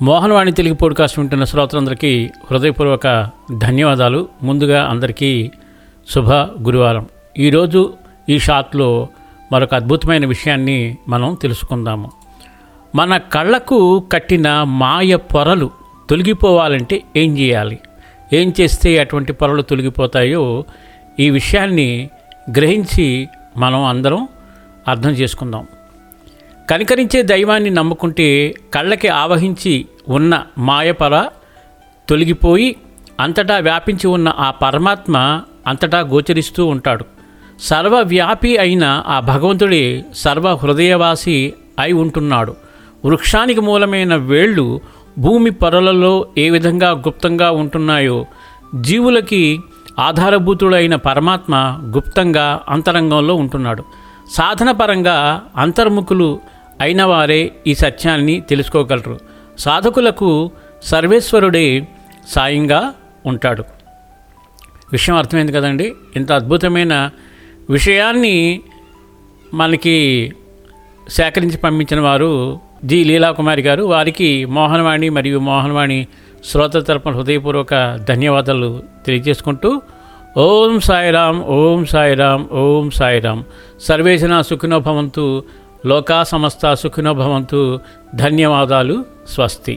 Mohanavani Telugu podcast వింటున్న శ్రోతలందరికీ హృదయపూర్వక ధన్యవాదాలు. ముందుగా అందరికీ శుభ గురువారం. ఈరోజు ఈ షాట్లో మరొక అద్భుతమైన విషయాన్ని మనం తెలుసుకుందాము. మన కళ్ళకు కట్టిన మాయ పొరలు తొలగిపోవాలంటే ఏం చేయాలి, ఏం చేస్తే అటువంటి పొరలు తొలగిపోతాయో ఈ విషయాన్ని గ్రహించి మనం అందరం అర్థం చేసుకుందాం. కనికరించే దైవాన్ని నమ్ముకుంటే కళ్ళకి ఆవహించి ఉన్న మాయపర తొలగిపోయి అంతటా వ్యాపించి ఉన్న ఆ పరమాత్మ అంతటా గోచరిస్తూ ఉంటాడు. సర్వవ్యాపి అయిన ఆ భగవంతుడే సర్వ హృదయవాసి అయి ఉంటున్నాడు. వృక్షానికి మూలమైన వేళ్ళు భూమి పొరలలో ఏ విధంగా గుప్తంగా ఉంటున్నాయో జీవులకి ఆధారభూతుడైన పరమాత్మ గుప్తంగా అంతరంగంలో ఉంటున్నాడు. సాధనపరంగా అంతర్ముఖులు అయిన వారే ఈ సత్యాన్ని తెలుసుకోగలరు. సాధకులకు సర్వేశ్వరుడే సాయంగా ఉంటాడు. విషయం అర్థమైంది కదండి. ఇంత అద్భుతమైన విషయాన్ని మనకి సేకరించి పంపించిన వారు జి లీలాకుమారి గారు. వారికి మోహనవాణి మరియు మోహనవాణి శ్రోత తరపున హృదయపూర్వక ధన్యవాదాలు తెలియజేసుకుంటూ ఓం సాయిరాం, ఓం సాయిరాం, ఓం సాయిరాం. సర్వే జనా సుఖినో భవంతు, లోకా సమస్త సుఖినో భవంతు. ధన్యవాదాలు. స్వస్తి.